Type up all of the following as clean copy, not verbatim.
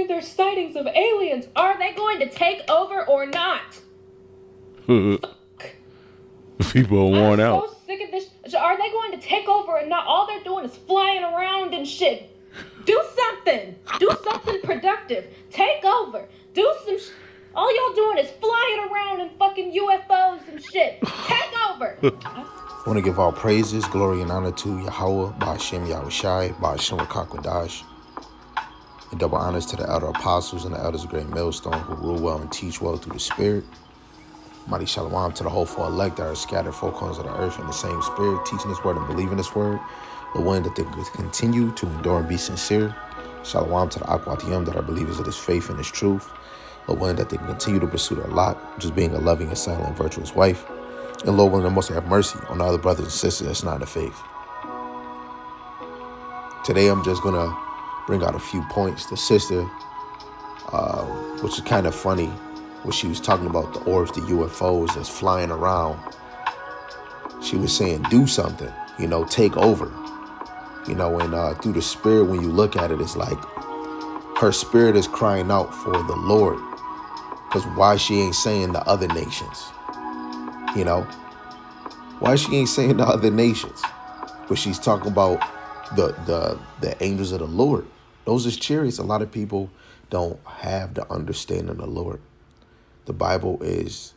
believe there's sightings of aliens. Are they going to take over or not? People are worn out. I'm so sick of this. Are they going to take over or not? All they're doing is flying around and shit. Do something. Do something productive. Take over. Do some all y'all doing is flying around in fucking UFOs and shit. Take over. I want to give all praises, glory, and honor to Yahweh, Ba'ashem Yahushai, Ba'ashem Rakakwadash. And double honors to the elder apostles and the elders of Great Millstone who rule well and teach well through the Spirit. Mighty Shalom to the hopeful elect that are scattered four corners of the earth in the same Spirit, teaching this word and believing this word. The one that they could continue to endure and be sincere. Shalom to the Akwatiyam that are believers of this faith and this truth. The one that they can continue to pursue their lot, just being a loving and silent and virtuous wife. And Lord, willing to most have mercy on the other brothers and sisters that's not in the faith. Today, I'm just going to bring out a few points. The sister, which is kind of funny, when she was talking about the orbs, the UFOs that's flying around. She was saying, do something, take over. And through the Spirit, when you look at it, it's like her spirit is crying out for the Lord. Because why she ain't saying the other nations? Why she ain't saying the other nations? But she's talking about the angels of the Lord. Those is chariots. A lot of people don't have the understanding of the Lord. The Bible is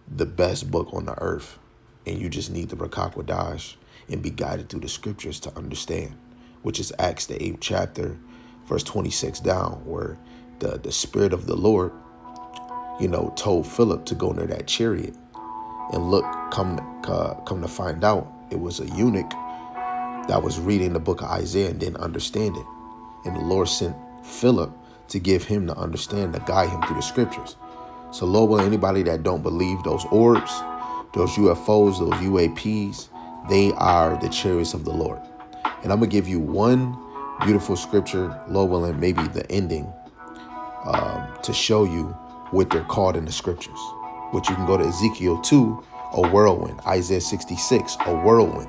the best book on the earth. And you just need the Rakakwadash and be guided through the scriptures to understand, which is Acts the 8th chapter, verse 26 down, where the Spirit of the Lord, told Philip to go near that chariot. And look, come to find out, it was a eunuch that was reading the book of Isaiah and didn't understand it. And the Lord sent Philip to give him the understanding, to guide him through the scriptures. So Lord, will anybody that don't believe those orbs, those UFOs, those UAPs, they are the chariots of the Lord. And I'm going to give you one beautiful scripture, Lord willing, maybe the ending, to show you what they're called in the scriptures. Which you can go to Ezekiel 2, a whirlwind. Isaiah 66, a whirlwind.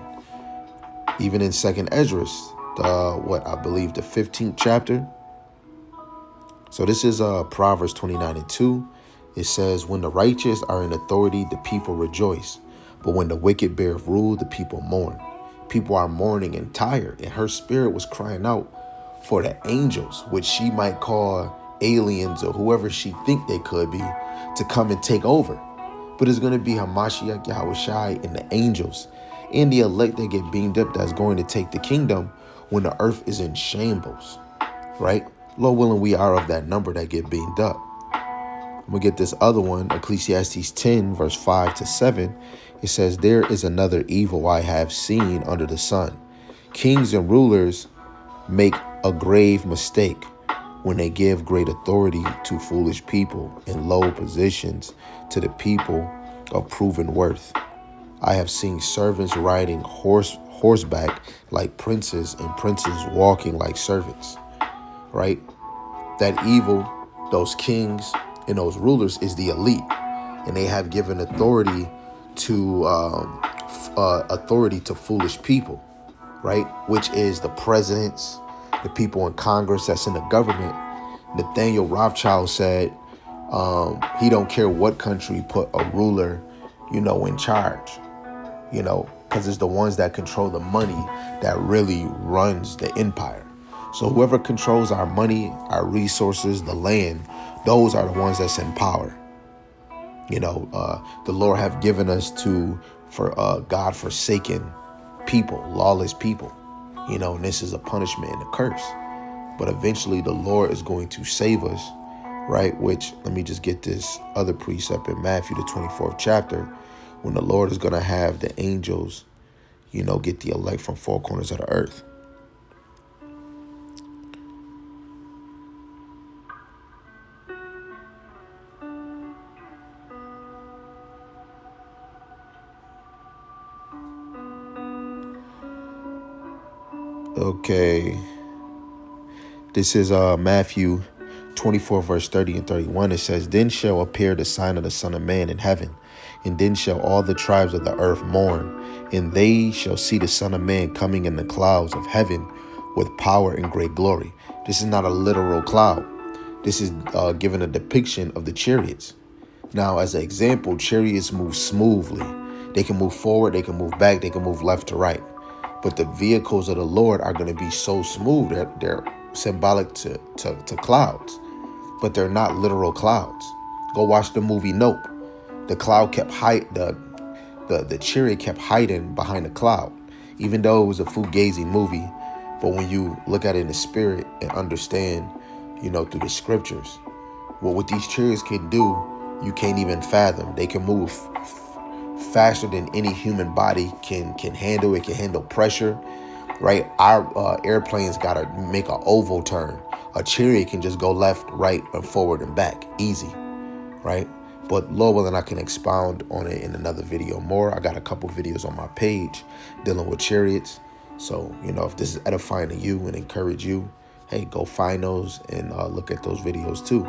Even in 2nd Esdras, the 15th chapter. So this is Proverbs 29:2. It says, when the righteous are in authority, the people rejoice. But when the wicked bear rule, the people mourn. People are mourning and tired. And her spirit was crying out for the angels, which she might call aliens or whoever she think they could be, to come and take over. But it's going to be Hamashiach, Yahushai, and the angels and the elect that get beamed up that's going to take the kingdom when the earth is in shambles, right? Lord willing, we are of that number that get beamed up. I'm going to get this other one, Ecclesiastes 10, verse 5-7. It says, there is another evil I have seen under the sun. Kings and rulers make a grave mistake when they give great authority to foolish people and low positions to the people of proven worth. I have seen servants riding horseback like princes and princes walking like servants, right? That evil, those kings and those rulers is the elite, and they have given authority to foolish people, right? Which is the presidents, the people in Congress that's in the government. Nathaniel Rothschild said he don't care what country put a ruler, in charge, because it's the ones that control the money that really runs the empire. So whoever controls our money, our resources, the land, those are the ones that's in power. The Lord have given us for God-forsaken people, lawless people, and this is a punishment and a curse. But eventually the Lord is going to save us, right? Which, let me just get this other precept in Matthew, the 24th chapter, when the Lord is going to have the angels, get the elect from four corners of the earth. Okay. This is Matthew 24, verse 30 and 31. It says, then shall appear the sign of the Son of Man in heaven, and then shall all the tribes of the earth mourn, and they shall see the Son of Man coming in the clouds of heaven with power and great glory. This is not a literal cloud. This is given a depiction of the chariots. Now, as an example, chariots move smoothly. They can move forward, they can move back, they can move left to right. But the vehicles of the Lord are going to be so smooth that they're symbolic to clouds, but they're not literal clouds. Go watch the movie Nope. The cloud kept the chariot kept hiding behind the cloud, even though it was a fugazi movie. But when you look at it in the spirit and understand, through the scriptures, what these chariots can do, you can't even fathom. They can move faster than any human body can handle. It can handle pressure, right? Our airplanes got to make an oval turn. A chariot can just go left, right, and forward and back, easy, right? But Lord willing, I can expound on it in another video more. I got a couple videos on my page dealing with chariots. So, if this is edifying to you and encourage you, hey, go find those and look at those videos too.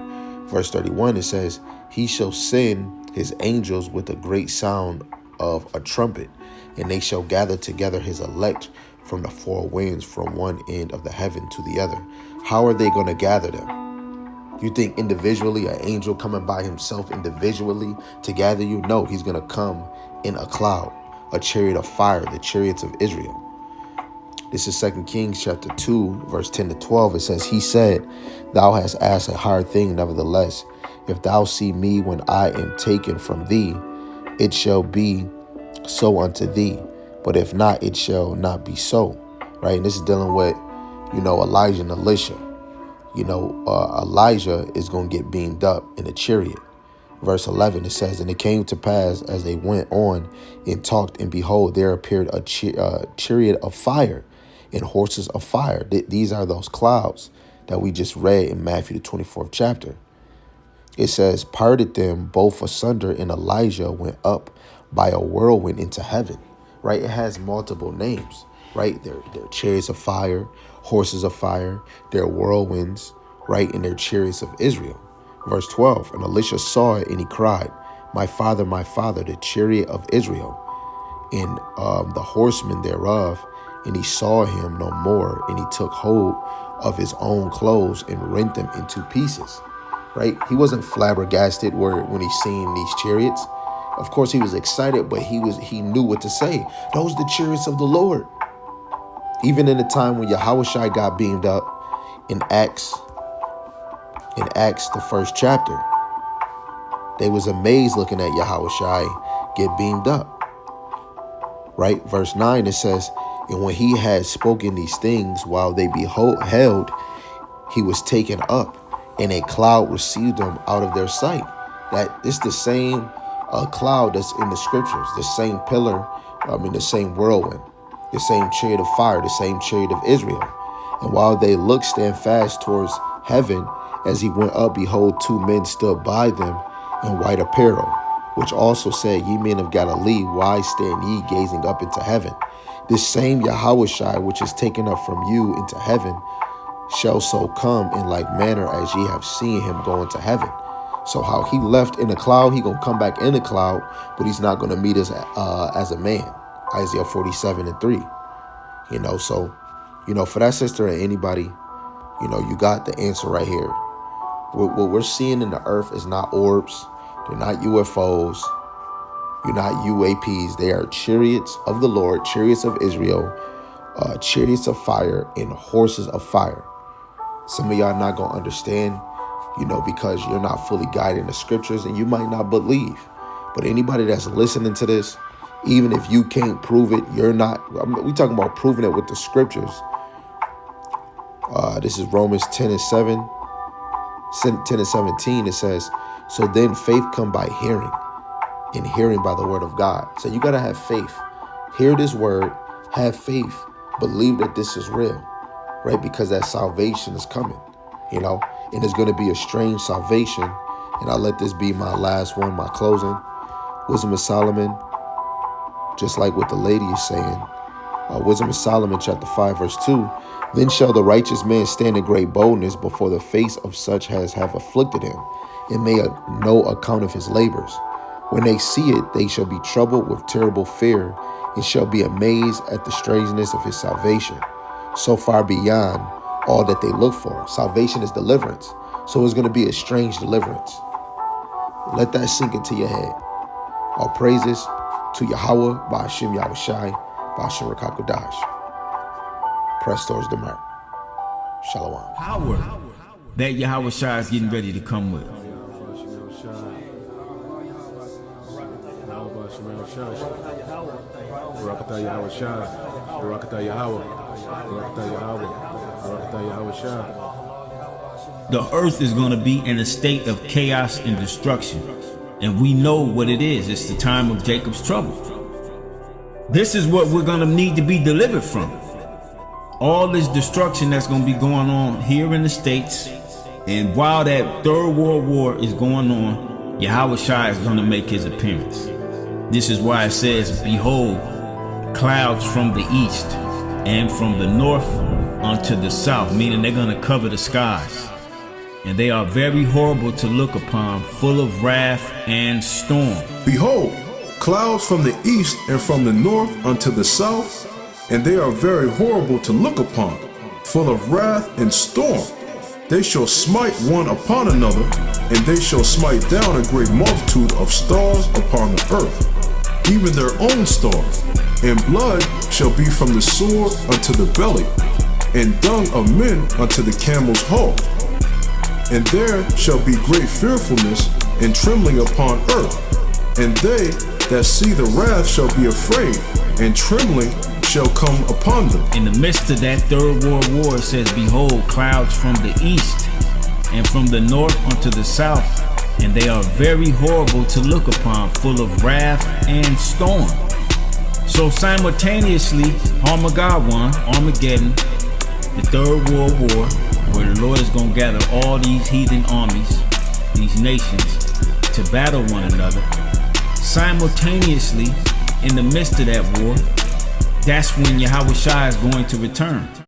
Verse 31, it says, he shall send his angels with a great sound of a trumpet, and they shall gather together his elect from the four winds, from one end of the heaven to the other. How are they going to gather them? You think individually, an angel coming by himself individually to gather you? No, he's going to come in a cloud, a chariot of fire, the chariots of Israel. This is 2 Kings chapter 2, verse 10 to 12. It says, he said, thou hast asked a hard thing, nevertheless. If thou see me when I am taken from thee, it shall be so unto thee. But if not, it shall not be so. Right? And this is dealing with, Elijah and Elisha. Elijah is going to get beamed up in a chariot. Verse 11, it says, and it came to pass as they went on and talked, and behold, there appeared a chariot of fire and horses of fire. These are those clouds that we just read in Matthew, the 24th chapter. It says, parted them both asunder, and Elijah went up by a whirlwind into heaven. Right? It has multiple names, right? They're chariots of fire, horses of fire, they're whirlwinds, right? And they're chariots of Israel. Verse 12, and Elisha saw it, and he cried, my father, the chariot of Israel, and the horsemen thereof. And he saw him no more, and he took hold of his own clothes and rent them into pieces. Right? He wasn't flabbergasted when he seen these chariots. Of course, he was excited, but he knew what to say. Those are the chariots of the Lord. Even in the time when Yahushua got beamed up in Acts, the first chapter, they was amazed looking at Yahushua get beamed up. Right? Verse 9, it says, and when he had spoken these things, while they beheld, he was taken up, and a cloud received him out of their sight. That is the same cloud that's in the scriptures, the same pillar, the same whirlwind, the same chariot of fire, the same chariot of Israel. And while they looked stand fast towards heaven, as he went up, behold, two men stood by them in white apparel, which also said, ye men of Galilee, why stand ye gazing up into heaven? This same Yahushua, which is taken up from you into heaven, shall so come in like manner as ye have seen him go into heaven. So how he left in a cloud, he gonna come back in a cloud, but he's not gonna meet us as a man. Isaiah 47:3. So, for that sister and anybody, you got the answer right here. What we're seeing in the earth is not orbs. They're not UFOs. You're not UAPs. They are chariots of the Lord, chariots of Israel, chariots of fire, and horses of fire. Some of y'all not going to understand, because you're not fully guided in the scriptures, and you might not believe. But anybody that's listening to this, even if you can't prove it, we're talking about proving it with the scriptures. This is Romans 10 and 17. It says, so then faith come by hearing, and hearing by the word of God. So you got to have faith. Hear this word, have faith, believe that this is real, right? Because that salvation is coming, and it's going to be a strange salvation. And I'll let this be my last one, my closing. Wisdom of Solomon, just like what the lady is saying. Wisdom of Solomon, chapter 5, verse 2. Then shall the righteous man stand in great boldness before the face of such as have afflicted him, and make no account of his labors. When they see it, they shall be troubled with terrible fear, and shall be amazed at the strangeness of his salvation. so far beyond all that they look for. Salvation is deliverance. So it's going to be a strange deliverance. Let that sink into your head. All praises to Yahweh, Ba'ashem Yahushai, Ba'ashem Rakakodash. Press towards the mark. Shalom. Power that Yahushua is getting ready to come with. The earth is going to be in a state of chaos and destruction. And we know what it is. It's the time of Jacob's trouble. This is what we're going to need to be delivered from. All this destruction that's going to be going on here in the States. And while that Third World War is going on, Yahushua is going to make his appearance. This is why it says, behold, clouds from the east and from the north unto the south, meaning they're going to cover the skies. And they are very horrible to look upon, full of wrath and storm. Behold, clouds from the east and from the north unto the south, and they are very horrible to look upon, full of wrath and storm. They shall smite one upon another, and they shall smite down a great multitude of stars upon the earth, even their own stars. And blood shall be from the sword unto the belly, and dung of men unto the camel's hull. And there shall be great fearfulness and trembling upon earth. And they that see the wrath shall be afraid, and trembling shall come upon them. In the midst of that Third World War, it says, behold, clouds from the east and from the north unto the south, and they are very horrible to look upon, full of wrath and storm. So simultaneously, Armageddon, the Third World War, where the Lord is going to gather all these heathen armies, these nations, to battle one another. Simultaneously, in the midst of that war, that's when Yahushua is going to return.